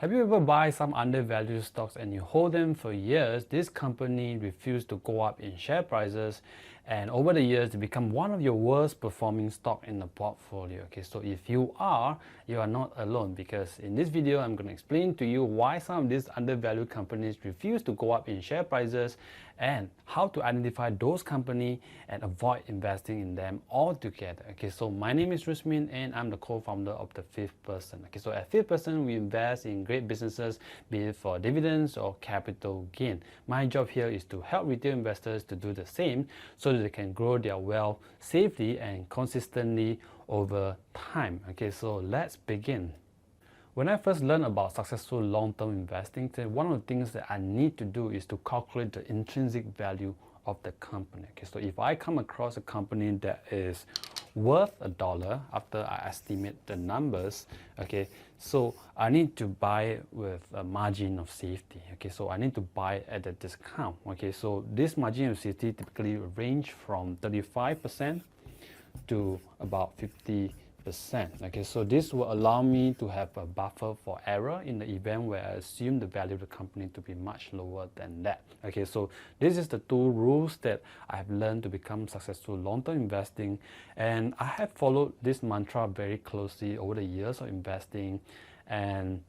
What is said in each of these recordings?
Have you ever buy some undervalued stocks and you hold them for years? This company refused to go up in share prices, and over the years they become one of your worst performing stock in the portfolio. Okay, so if you are not alone, because in this video I'm going to explain to you why some of these undervalued companies refuse to go up in share prices and how to identify those companies and avoid investing in them altogether. Okay, so my name is Rusmin and I'm the co-founder of the Fifth Person. Okay, so at Fifth Person we invest in great businesses, be it for dividends or capital gain. My job here is to help retail investors to do the same so that they can grow their wealth safely and consistently over time. Okay, so let's begin. When I first learned about successful long-term investing, one of the things that I need to do is to calculate the intrinsic value of the company. Okay, so if I come across a company that is worth $1 after I estimate the numbers, okay, so I need to buy it with a margin of safety. Okay, so I need to buy it at a discount. Okay, so this margin of safety typically range from 35% to about 50%. Okay, so this will allow me to have a buffer for error in the event where I assume the value of the company to be much lower than that. Okay, so this is the two rules that I have learned to become successful long-term investing, and I have followed this mantra very closely over the years of investing. And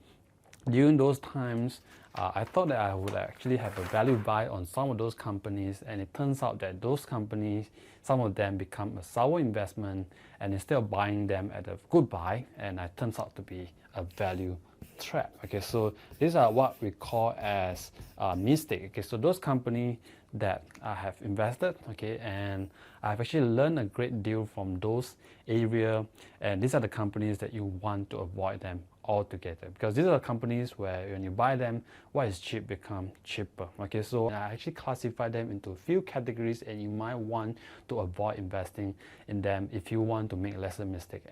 during those times, I thought that I would actually have a value buy on some of those companies, and it turns out that those companies, some of them become a sour investment, and instead of buying them at a good buy, and it turns out to be a value trap. Okay, so these are what we call as mistake. Okay, so those companies that I have invested, okay, and I've actually learned a great deal from those areas, and these are the companies that you want to avoid them altogether, because these are companies where when you buy them, what is cheap become cheaper. Okay, so I actually classify them into a few categories, and you might want to avoid investing in them if you want to make lesser mistake.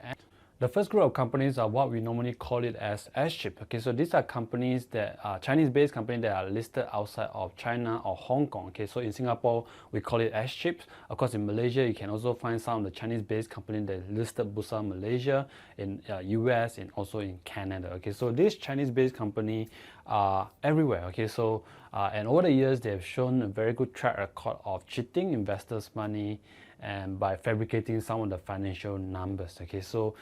The first group of companies are what we normally call it as S-chip. Okay, so these are companies that are Chinese-based companies that are listed outside of China or Hong Kong. Okay, so in Singapore we call it S-chips. Of course, in Malaysia you can also find some of the Chinese-based companies that are listed Bursa Malaysia, in US, and also in Canada. Okay, so these Chinese-based companies are everywhere. Okay, so and over the years they have shown a very good track record of cheating investors' money and by fabricating some of the financial numbers. Okay, so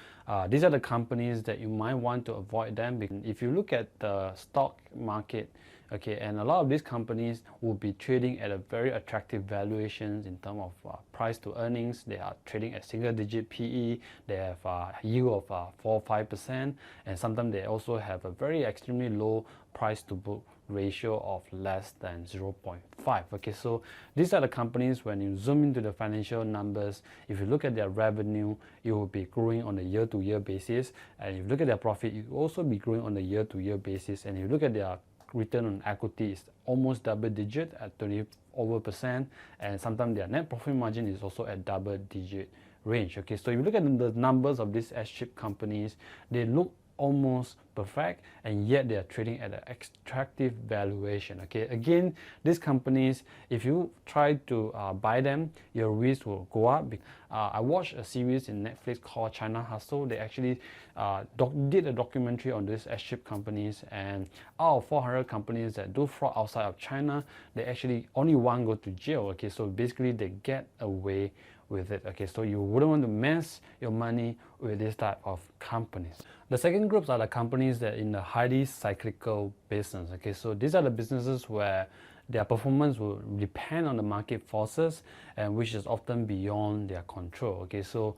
these are the companies that you might want to avoid them. If you look at the stock market, okay, and a lot of these companies will be trading at a very attractive valuations in terms of price to earnings. They are trading at single-digit PE. They have a yield of 4-5%, and sometimes they also have a very extremely low price to book ratio of less than 0.5. Okay, so these are the companies, when you zoom into the financial numbers, if you look at their revenue, it will be growing on a year-to-year basis, and if you look at their profit, it will also be growing on a year-to-year basis, and if you look at their return on equity, is almost double digit at 20%, and sometimes their net profit margin is also at double digit range. Okay, so if you look at the numbers of these S-chip companies, they look almost perfect, and yet they are trading at an attractive valuation. Okay, again, these companies, if you try to buy them, your risk will go up. I watched a series in Netflix called China Hustle. They actually did a documentary on these S-chip companies, and out of 400 companies that do fraud outside of China, they actually only one go to jail. Okay, so basically they get away with it. Okay, so you wouldn't want to mess your money with this type of companies. The second groups are the companies that are in the highly cyclical business. Okay, so these are the businesses where their performance will depend on the market forces, and which is often beyond their control. Okay, so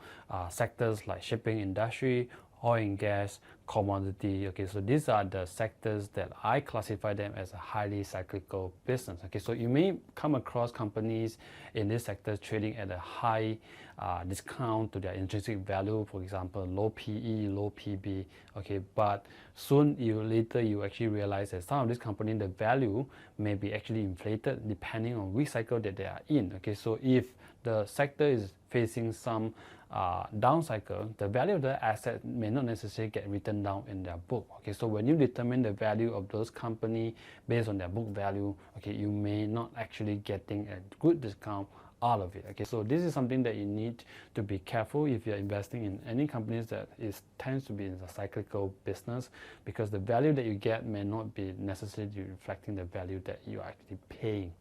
sectors like shipping industry, oil and gas, commodity. Okay, so these are the sectors that I classify them as a highly cyclical business. Okay, so you may come across companies in this sector trading at a high discount to their intrinsic value, for example, low PE, low PB. Okay, but soon later you actually realize that some of these companies, the value may be actually inflated depending on which cycle that they are in. Okay, so if the sector is facing some down cycle, the value of the asset may not necessarily get written down in their book. Okay, so when you determine the value of those companies based on their book value, okay, you may not actually getting a good discount out of it. Okay, so this is something that you need to be careful if you're investing in any companies that tends to be in a cyclical business, because the value that you get may not be necessarily reflecting the value that you're actually paying.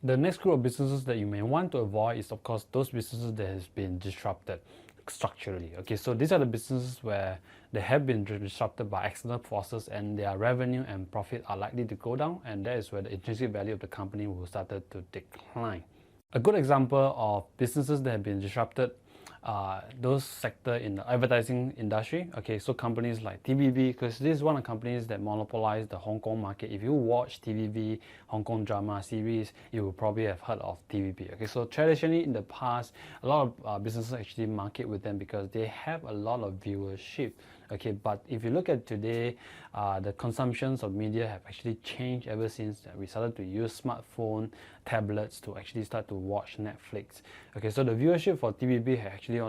The next group of businesses that you may want to avoid is, of course, those businesses that has been disrupted structurally. Okay, so these are the businesses where they have been disrupted by external forces and their revenue and profit are likely to go down, and that is where the intrinsic value of the company will start to decline. A good example of businesses that have been disrupted, those sector in the advertising industry. Okay, so companies like TVB, because this is one of the companies that monopolize the Hong Kong market. If you watch TVB Hong Kong drama series, you will probably have heard of TVB. Okay, so traditionally in the past, a lot of businesses actually market with them because they have a lot of viewership. Okay, but if you look at today, the consumptions of media have actually changed ever since we started to use smartphone, tablets to actually start to watch Netflix. Okay, so the viewership for TVB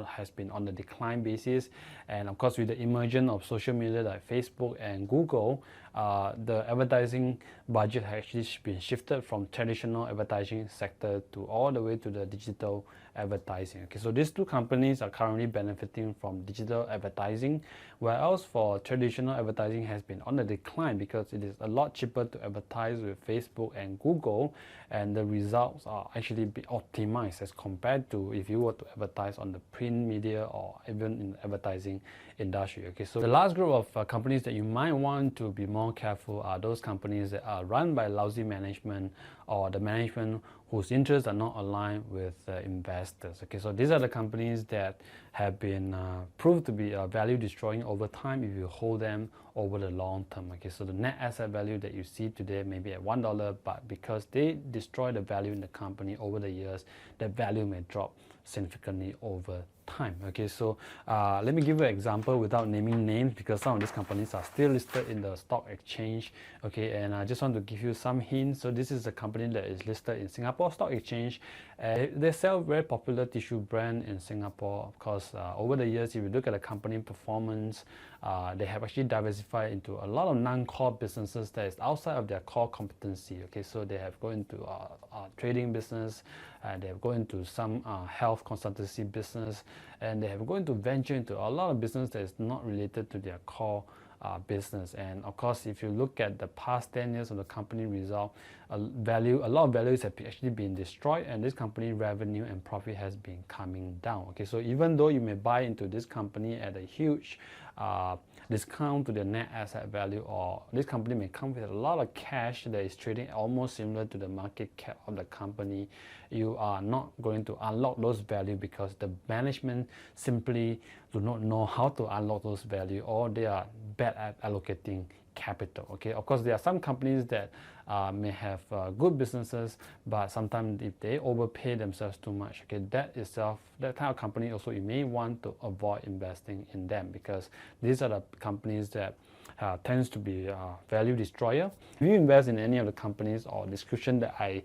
has been on the decline basis, and of course with the emergence of social media like Facebook and Google, the advertising budget has actually been shifted from traditional advertising sector to all the way to the digital advertising. Okay, so these two companies are currently benefiting from digital advertising, whereas for traditional advertising has been on the decline because it is a lot cheaper to advertise with Facebook and Google, and the results are actually be optimized as compared to if you were to advertise on the print media or even in the advertising industry. Okay, so the last group of companies that you might want to be more careful are those companies that are run by lousy management, or the management whose interests are not aligned with investors. Okay, so these are the companies that have been proved to be value destroying over time if you hold them over the long term. Okay, so the net asset value that you see today may be at $1, but because they destroy the value in the company over the years, the value may drop significantly over time. Okay, so let me give you an example without naming names, because some of these companies are still listed in the stock exchange. Okay, and I just want to give you some hints. So this is a company that is listed in Singapore Stock Exchange. They sell very popular tissue brand in Singapore. Of course, over the years, if you look at the company performance, they have actually diversified into a lot of non-core businesses that is outside of their core competency. Okay, so they have gone into trading business, they have gone into some health consultancy business, and they have gone to venture into a lot of business that is not related to their core business. And of course, if you look at the past 10 years of the company result, a lot of values have actually been destroyed, and this company revenue and profit has been coming down. Okay, so even though you may buy into this company at a huge discount to the net asset value, or this company may come with a lot of cash that is trading almost similar to the market cap of the company, you are not going to unlock those value because the management simply do not know how to unlock those value, or they are bad at allocating capital. Okay, of course there are some companies that may have good businesses, but sometimes if they overpay themselves too much, okay, that type of company also you may want to avoid investing in them, because these are the companies that tends to be value destroyer. If you invest in any of the companies or description that I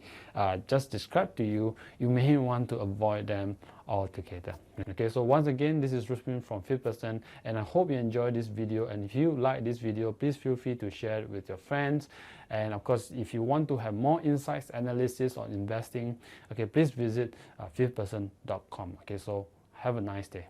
just described to you, you may want to avoid them altogether. Okay, so once again, this is Rusmin from 5%, and I hope you enjoyed this video. And if you like this video, please feel free to share it with your friends. And of course, if you want to have more insights, analysis on investing, okay, please visit 5%.com. Okay, so have a nice day.